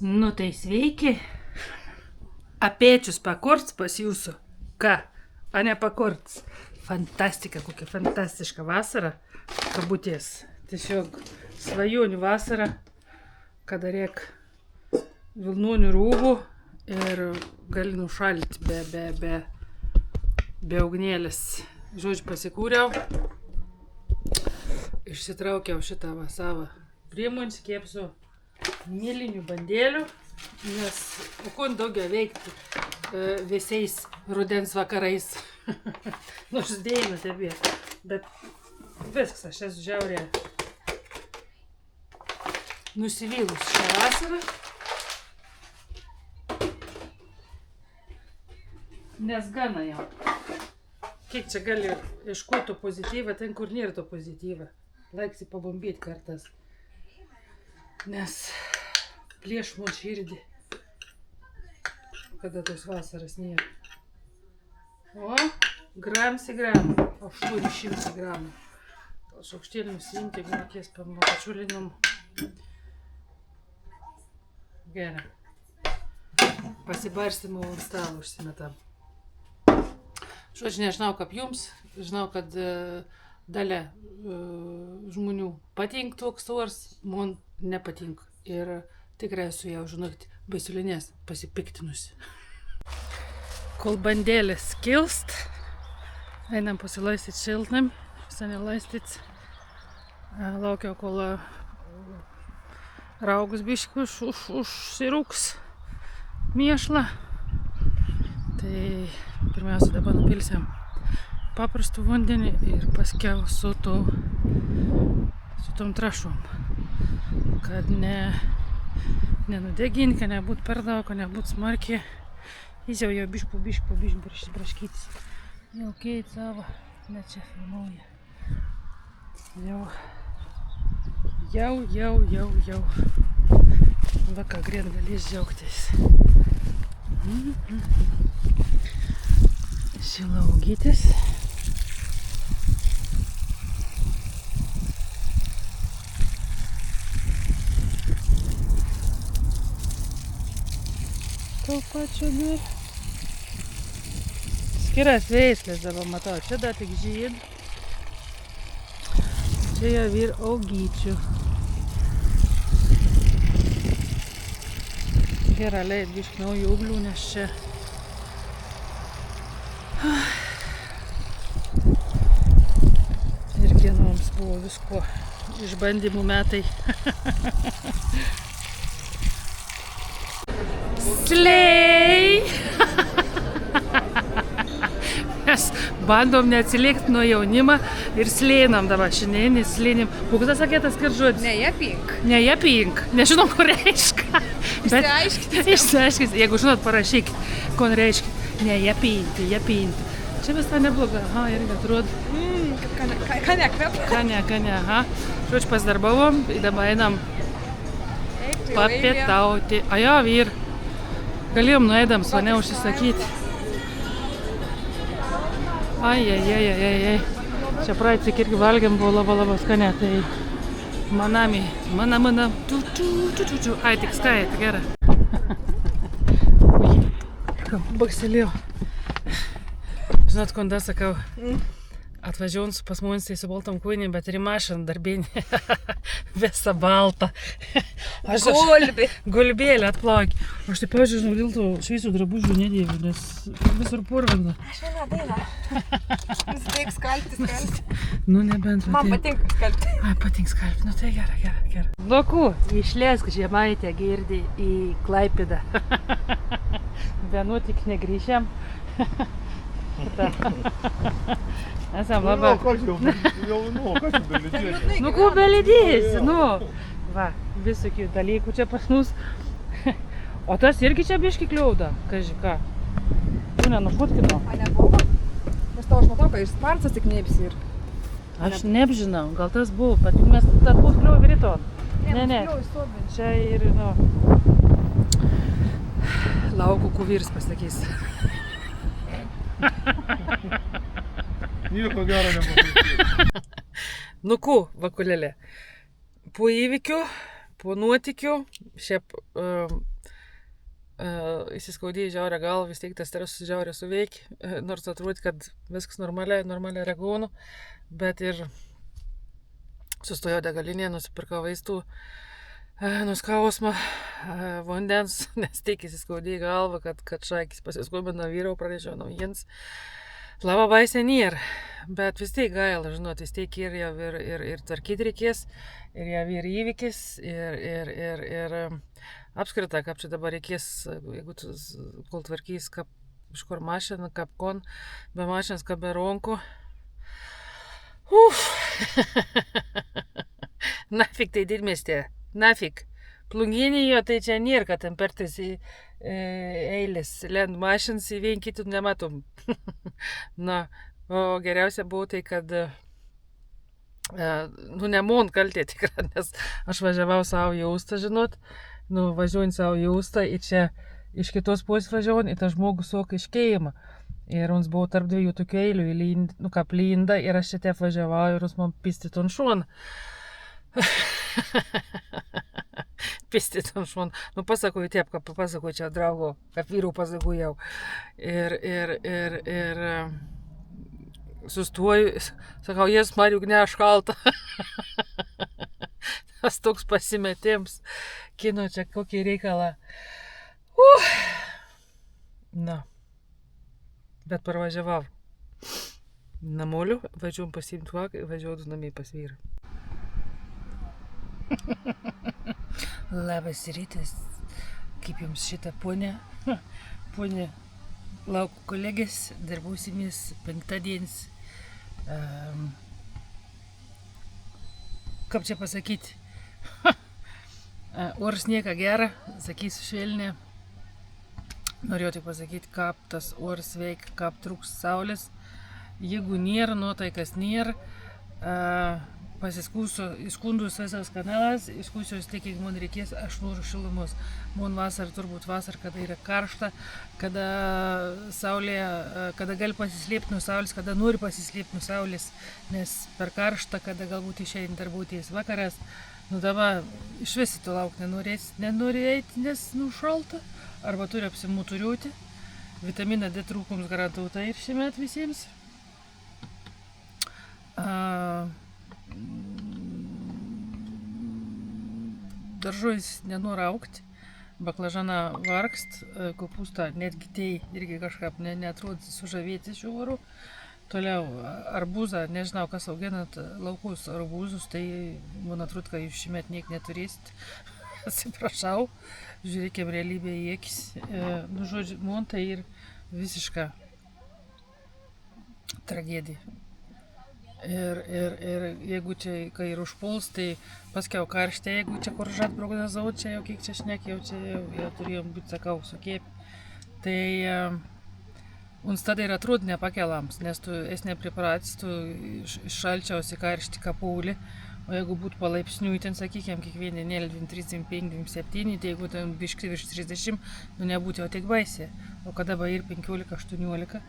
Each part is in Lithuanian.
Nu tai sveiki. Apėčius pakurts pas jūsų. Ką? A ne pakurts. Fantastika, kokia fantastiška vasara. Kabutės. Tiesiog svajonių vasara, kada reik vilnonių rūbų ir gali nušalti be ugnėlės. Žodžiu, pasikūriau. Išsitraukiau šitą savo priemonę, kepsiu mėlynių bandėlių, nes o ko daugiau veikti vėsiais rudens vakarais. Nors dėjimą tebė, bet viskas, aš esu žiaurė nusivylus šią vasarą, nes gana jau. Kiek čia gali ieškoti to pozityvą, ten kur nėra to pozityvą. Laiksi pabombėti kartas. Nes plieš man širdį, kada tos vasaras nėra. O, gramsi gramų, 800 gramų. Šaukštėlimus imti, mokės pačiulinom. Gerai. Pasibarstymų ant stalo užsimetam. Žodžiu, nežinau kaip jums, žinau, kad dalė žmonių patink toks tors, man nepatink. Ir tikrai esu jau, žinokit, baisulinės pasipiktinusi. Kol bandėlės kilst, einam pasilaistyti šiltnam, seniai laistyti. Laukiau, kol raugus biškius užsirūks mėšlą. Tai pirmiausia dabar nupilsiam paprastų vandenį ir paskiau su tom trašom, kad nenudeginti, kad nebūt per daug, kad nebūt smarkiai. Jis jau biškų braškytis. Jau keit savo, net čia filmuoja. Jau. Va ką greit galės džiaugtis. Šilaugytis. To pačio dar. Skiras veislės dabar matau. Čia dar tik žyd. Čia jau ir augyčių. Gerai leid biškį naujų ūglių, nes čia irgi mums buvo visko išbandymų metai. Slėj! Mes bandom neatsilikti nuo jaunimą ir slėnam dabar šiandien, slėnim. Koks tas sakėtas skiržuodis? Nejapink. Nejapink. Nežinom, ko reiškia. Išsiaiškit. Jeigu žinot, parašykit, ko reiškia. Nejapinti, japinti. Čia visai nebloga. Aha, irgi atrodo. Kane kvepia. Kane, aha. Žodžiu, pasidarbavom, dabar einam papietauti. A jo, vyr. Galėjom nueidam, svane užsisakyti. Ai. Čia praeitį irgi valgiam, buvo labai skanė, tai manami, mana, ai, tik skai, tai gerai. Bakselėjau. Žinot, konda sakau, atvažiuojant pas mumis su baltom kūnėm, bet ir į mašiną darbinį. Visa balta. Gulbėlį atplaukė. Aš taip pažiūrėjau, dėl to šviesių drabužių nedėviu, nes visur purvina. Aš vieną dainą. Vis teik skalbti. Nu, nebent. Man patinka skalbti. Ai, patink skalbti. Nu, tai gerai. Nu, ku, išleisk Žemaitę girdį į Klaipėdą. Vienu tik negrįžėm. Esam labai. Kas čia belidėsi? Nu, ko belidėsi, nu. Va, visokių dalykų čia pas mus. O tas irgi čia biškį kliauda, kaži ką. Tu nenufotkino? A nebuvo? Nes tau aš matau, kad iš sparcas tik neapsi ir. Aš neapžinau, gal tas buvo, bet mes tas bus kliauvi ryton. Ne. Čia ir, nu, laukų kuvirs pasakys. Nieko gero nepasakyti. Nu ku, vakulėlė. Po įvykių po nuotykių, šiaip įsiskaudėjai žiaurę galvą, vis tiek tas stresas žiaurę suveikia, nors atrodo, kad viskas normaliai reaguoju, bet ir sustojau degalinėje, nusipirkau vaistų, nuskausmą, vandens, nes tik įsiskaudėjai galvą, kad šakis pasiskubino vyro, pradėčiau naujiems. Laba baisė nėra, bet vis tiek gaila, žinot, vis tiek ir jau ir tvarkyti reikės, ir jau ir įvykis, ir apskritai, kaip čia dabar reikės, jeigu tu kol tvarkys, kaip iš kur mašiną, kaip kon, be mašinas, kaip be ronkų. Nafik tai didmiestė, nafik. Plunginijo tai čia nėra, kad ten pertis į eilės, lend mašins į vien kitų nematom. Na, o geriausia buvo tai, kad ne mon kaltė tikrai, nes aš važiavau savo į Ustą, žinot, važiuojant savo į Ustą ir čia iš kitos pusės važiuojant, ir tas žmogus soka iš Keimo. Ir mums buvo tarp dviejų tokių eilių, kaip Linda, ir aš čia taip važiavau ir mums man pistit ant šoną. Pistit ant šoną. Pasakoju taip, kaip pasakoju čia draugo, kaip vyrų pasakojau. Ir sustoju, sakau, jas Mariuk, ne aš kalta. Tas toks pasimetims. Kino čia kokį reikalą. Na. Bet parvažiavau. Namoliu, važiuom pasiimti vaką, važiuodu namie pas vyrą. Labas rytas. Kaip jums šitą ponę? Ponė lauko kolegės, darbusimės penktadienis. Kaip čia pasakyti? Oras nieka gera, sakysiu švelniai. Norėjau tai pasakyti, kaip tas oras veikia, kaip trūks saulės. Jeigu nėra, nuotaikas nėra, įskundus visas kanalas, įskusios tiek, kiek man reikės, aš noriu šilumos. Man vasar, turbūt vasar, kada yra karšta, kada saulė, kada gali pasislėpti nuo saulės, kada nori pasislėpti nuo saulės, nes per karštą, kada galbūt išeina darbuotis vakaras, dabar iš visi to lauk nenori eiti, nes šalta. Arba turi apsimuturiuoti. Vitaminą D trūkums garantuota ir šiemet visiems. Daržovis nenori augti. Baklažaną vargst, kopūstą netgi tai irgi kažkaip neatrodo sužavėti šiuo oru. Toliau arbūzą, nežinau, kas auginat laukus arbūzus, tai man atrodo, kad jūs šiemet niek neturėsit. Atsiprašau, žiūrėkim realybę į akis. Žodžiu, man tai ir visiška tragedija. Ir jeigu čia, kai ir užpuls, tai paskiau karštė, jeigu čia kur žad prognozavau, čia jau kiek čia šnekėjau, čia jau turėjom būti, sakau, sukėp. Tai uns tada ir atrodo nepakelams, nes tu esi nepripratęs, tu iš šalčiausi karšti kapulį. O jeigu būtų palaipsniui, ten, sakykime, kiekvieną dieną 35, 27, tai jeigu ten biškai virš 30, nebūtų jau tik baisė. O kada ir 15-18,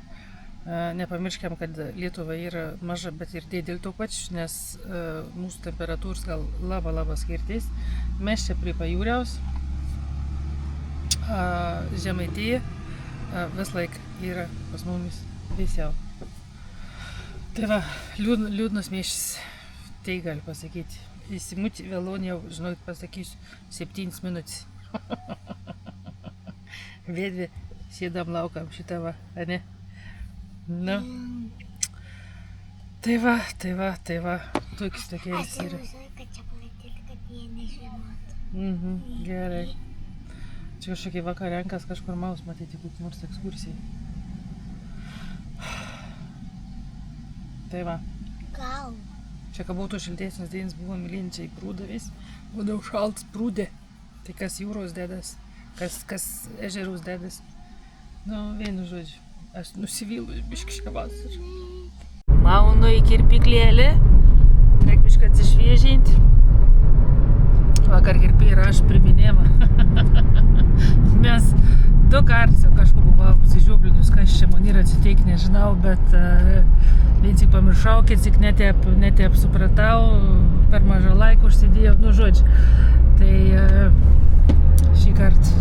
nepamirškiam, kad Lietuva yra maža, bet ir dėl to pačiu, nes mūsų temperatūros gal labai skirtis. Mes čia prie pajūriaus, Žemaitija, vis laik yra pas mumis vėsiau. Tai va, liūdnas miešis. Tai galiu pasakyti. Įsimuti vėlon jau, žinot, pasakysiu, 7 minutės. Vėdvi, sėdam laukam šitą va, ane? Nu. Tai va. Tokius tokėlis yra. Gerai. Čia kažkokie vakarenkas kažkur maus matyti, kokį nors ekskursijai. Tai va. Gal. Čia, kad būtų šiltesnis dienas, buvo mylinčiai prūdavės, būdavo šaltas prūdė. Tai kas jūros dedas, kas ežerus dedas. Vienu žodžiu, aš nusivylu biškį šią vasarą. Maunu į kirpiklėlį, reik biškį atsišviežinti. Vakar kirpiai ir aš priminėjama. Mes 2 kartus jau kažko buvau apsižioplinus, kas čia man yra atsiteik, nežinau, bet vien tik pamiršau, kad tik netep supratau, per mažą laiką užsidėjau, nu žodžiu. Tai šį kartą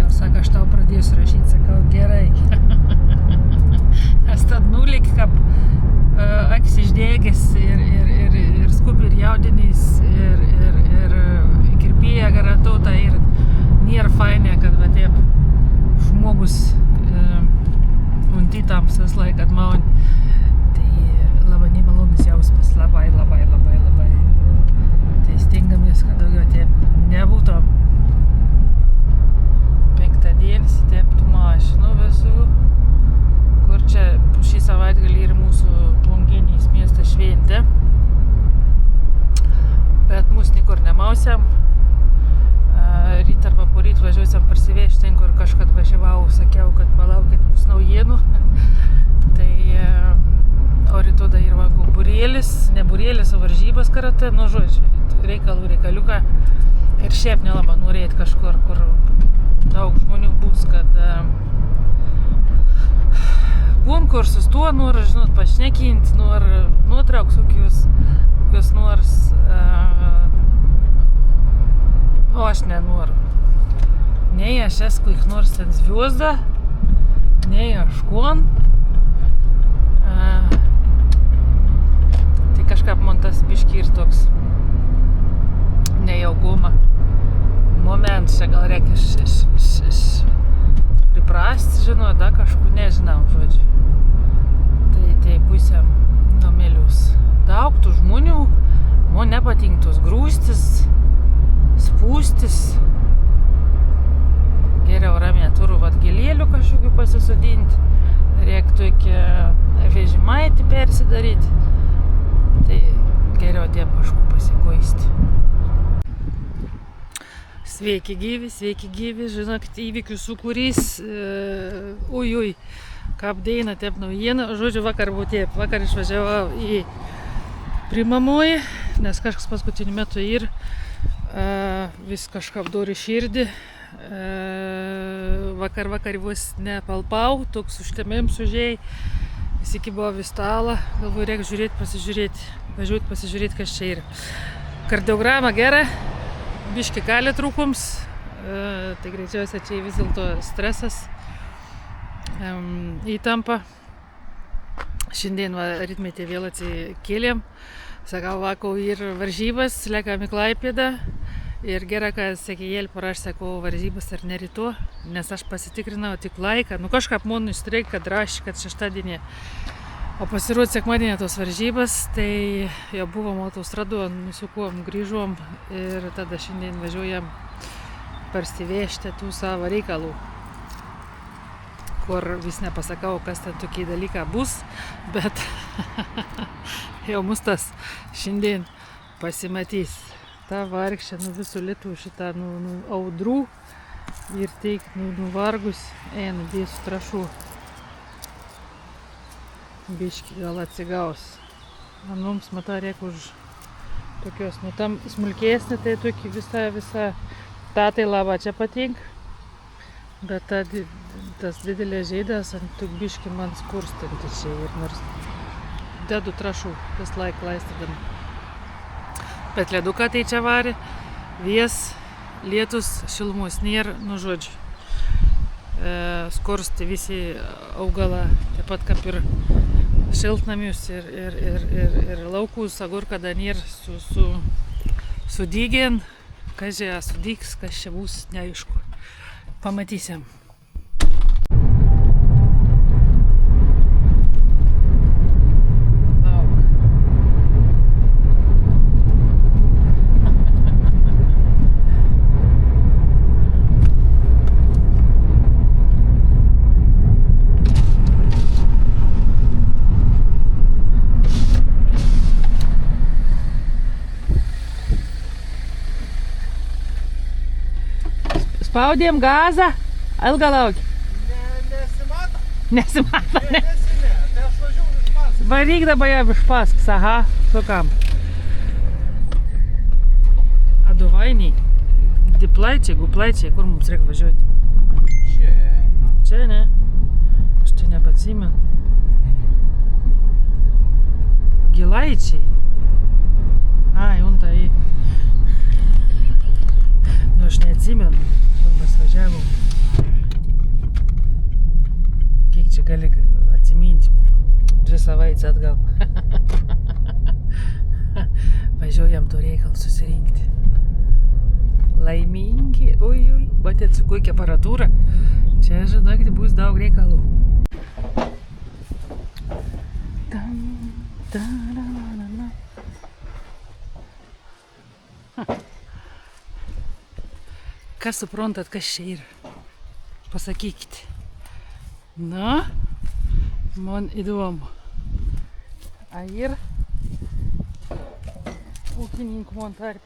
jau sako, aš tau pradėsiu rašyti, sakau, gerai. Nes tad nulik, kaip akis išdėgęs ir skubi ir jaudinys ir kirpėja garatauta ir nėra fainė, kad va taip žmogus untytams vis laik atmauni. Tai labai nemalonus jausmas, labai. Tai stengiamės, kad daugiau taip nebūtų. Penktadienis taip tų mašinų visų, kur čia šį savaitgalį ir mūsų plunginiais miestas šventė. Bet mūsų niekur nemausiam. Ryt arba poryt važiuosiam parsivežti ten, kur kažkad važiavau, sakiau, kad palaukit bus naujienų. Tai o rytoj ir va burėlis, ne burėlis, o varžybas karate, nu žodžiu, reikaliuką. Ir šiaip nelabai norėt kažkur, kur daug žmonių bus, kad konkursus tuo nori, žinot, pašnekint, nori nutrauks kokius nors, o aš nenoriu. Nei aš esu kokiek nors ten zviozda, nei aš kon. Tai kažkaip man tas biški ir toks nejauguma momentas, čia gal reikia priprast, žinot, da kažkur, nežinau, žodžiu. Tai būsiam numelius. Daug tų žmonių, man nepatink tos grūstis, spūstis. Geriau ramiai turiu gėlėlių kažkokių pasisodinti, reiktų iki vežimaitį persidaryti. Tai geriau dėm kažkur pasikoisti. Sveiki gyvi, žinok, įvykių sukūrys, kaip deina taip naujiena. Žodžiu, vakar išvažiavau į priimamoji, nes kažkas paskutiniu metu ir vis kažkaip dori širdį. Vakar vos nepalpau, toks užtemėm sužėjai, įsikibau į stalą, galvoju, reikia pasižiūrėti, kas čia yra. Kardiograma gera. Biški gali trūkums, tai greičiausiai čia vis dėlto stresas, įtampa. Šiandien rytmetį vėl atsikėlėm, sakau, vakau ir varžybas, lekam į Klaipėdą. Ir gerai, kad sakė, Jelpar, aš sakau, varžybas ar ne rytoj, nes aš pasitikrinau tik laiką. Nu kažkaip man išstreik, kad rašė, kad šeštadienį. O pasirodė sekmadienį tos varžybas, tai jau buvom autostradu, nusukom, grįžom ir tada šiandien važiuojam parsivežti tų savo reikalų, kur vis nepasakau, kas ten tokie dalykai bus, bet jau mus tas šiandien pasimatys. Ta vargšė, visų lietų šitą audrų ir teik nuvargus, dėsiu trašų. Biški gal atsigaus. Mums matau reikia už tokios, tam smulkesnė, tai tokia visa tatai lava čia patink. Bet tas didelė žaidas ant tok biški man skurstanti čia ir nors dedu trašų, vis laik laistydami. Bet leduką tai čia varė, vės, lietus, šilumos nėra, nu žodžiu. Skursti visi augalą, taip pat kaip ir šiltnamius ir laukus, agurką dar nėra sudygien. Kas čia sudygs, kas čia bus, neaišku. Pamatysim. Spaudėm gazą, ilgą laukį. Nesimato. Tai aš važiuoju iš Paskos. Varyk dabar jau iš Paskos, aha, sukam. A duvainiai, guplaičiai, kur mums reikia važiuoti? Čia, ne? Aš čia nebeatsimenu. Gilaičiai. Ai, untai. Nu, aš neatsimenu, kur mes važiavom. Kiek čia gali atsiminti? 2 savaitės atgal. Važiuojam to reikalą susirinkti. Laimingi, ui, matėt su kokia aparatūra. Čia, žinokit, bus daug reikalų. Kas suprantat, kas čia yra? Pasakykite. Na, man įdomu. A ir ūkininkų man tarp,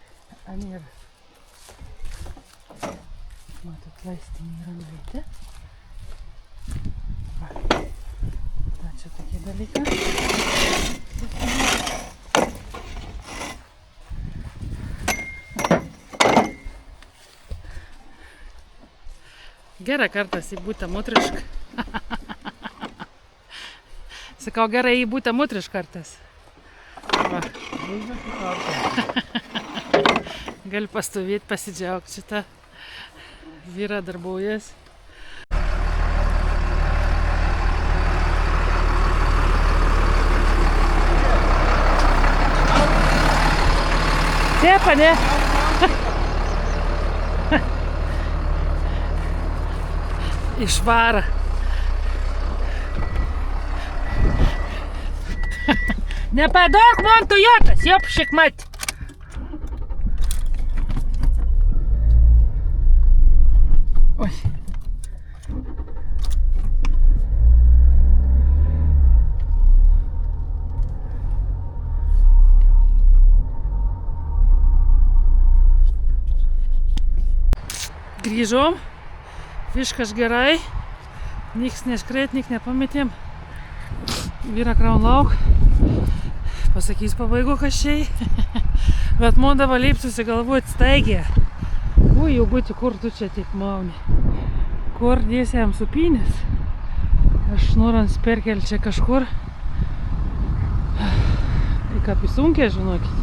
a nėra. Matot, laistinė yra nuveitė. Va, čia tokie dalykai. Gera kartas į būtą motrišką. Sakau, gerai į būtą motrišką kartas. Va. Gali pastovėti, pasidžiaugti šitą. Vyra darbuojas. Tepa, ne? Išvara. Nepadok man Toyotas, jopšik mat. Oi. Grįžom. Viskas gerai. Niks neškreit, niks nepametėm. Vyra kraun lauk. Pasakys pabaigo kažčiai. Bet man dabar leip susigalvoti staigė. Ui, jau būti, kur tu čia taip mauni. Kur dėsi jam supynės. Aš norans perkelti čia kažkur. Į kapisunkę, žinokit.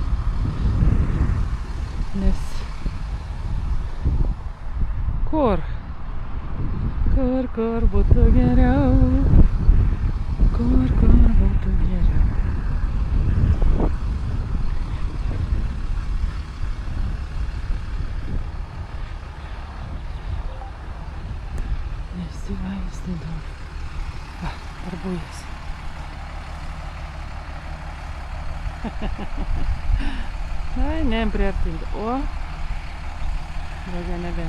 Nes... Kur būtų geriau. Kur būtų geriau. Nesivaizdinu. Va, darbuojas. Ai, neim priartinti. O, nebe.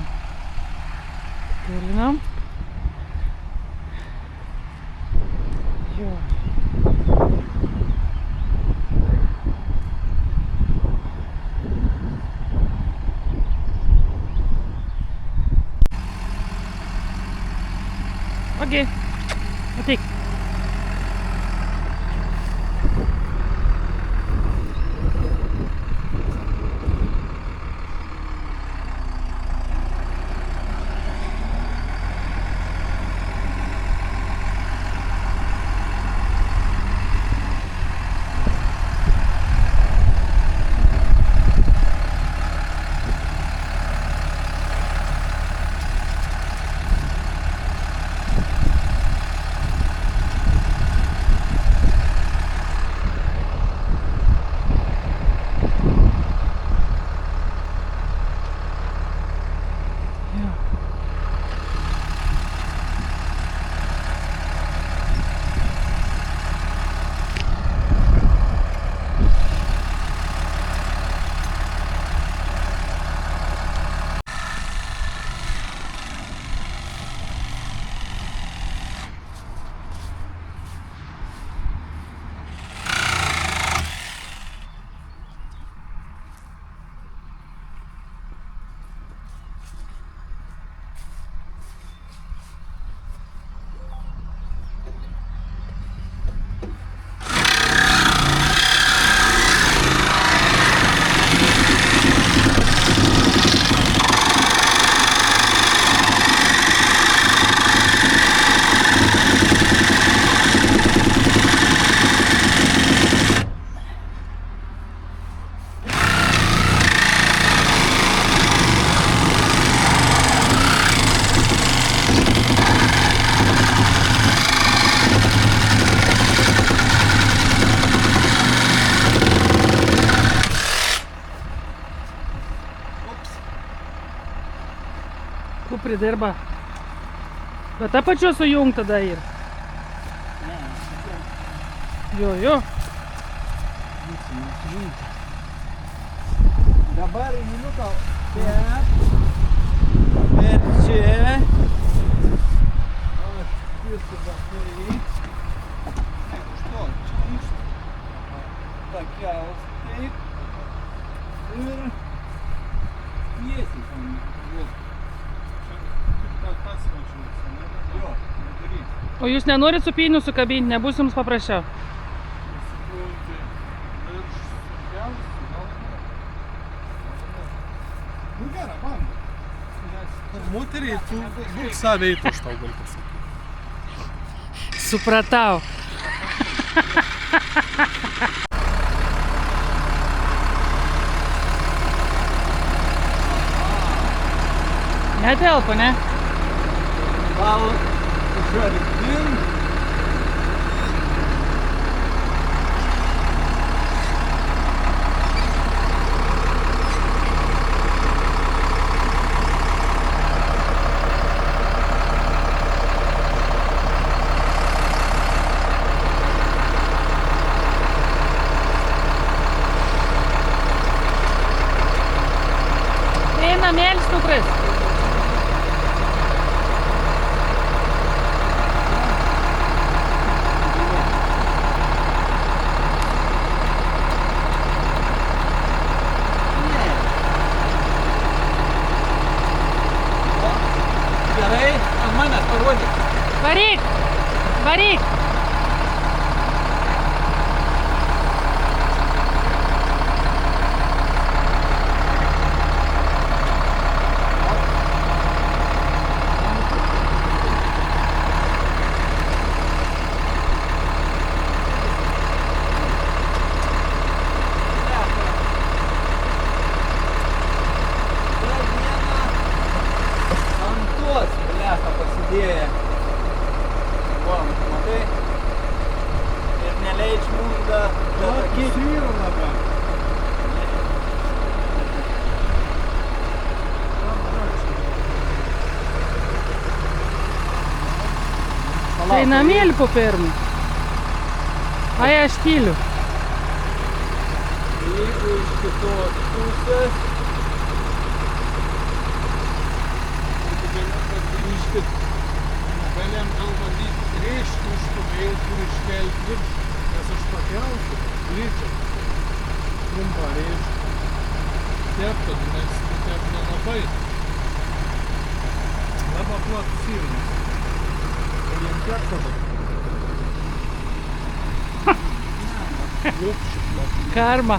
Kėlinam. Jo. Okei. Ateik. Kupri dirba. Bet apačios sujungta tada ir. Ne, Jo. dabar įliuka per čia. Aš visų vakariai. Už to čia iš. Pakels taip. Ir tiesiai ten. Čia tas važiuosi, ne? Jo, nedarys. O jūs nenorit supynių sukabinti, nebus jums paprasčiau. Nu gerą, man. Moteriai, tu būk saveit už tau gali pasakyti. Supratau. Netelpa, ne? Gal žardin. Eina mėlis nukris. Gerai, ant manęs parodyk. Varyk. Pasidėję. Va, matai? Ir neleidž mums da sakyti. Tai namėlį po pirmų. Ai, aš tyliu. Jeigu iš kitos pusės, galėjom gal bandyti grįžti iš tų vėlkų iškelti virš, nes aš pakelsiu, lyčiau, trumpą rėžį, teptą, nes tep nelabai, labai platus įrnis, o jiem teptą dabar. Karma.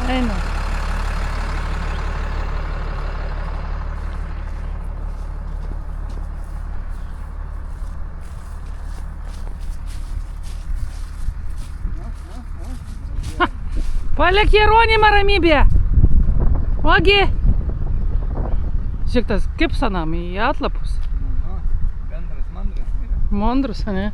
Eina. Palik Jeronimą ramybėje. Ogi. Žiūrėk, tas kipsanam į atlapus. Bendras, mandras. Mondrus, ne?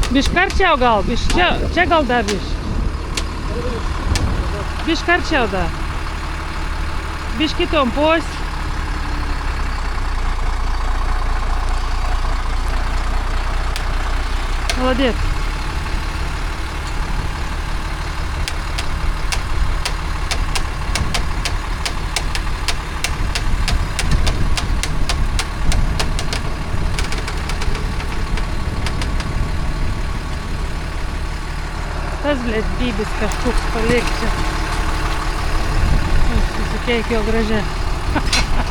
Bišk arčiau gal, čia gal dar bišk. Bišk arčiau dar. Bišk kitom pos. Молодец. Tas, blėt, bybis kažkoks paliek čia. Susikeikė jo gražiai.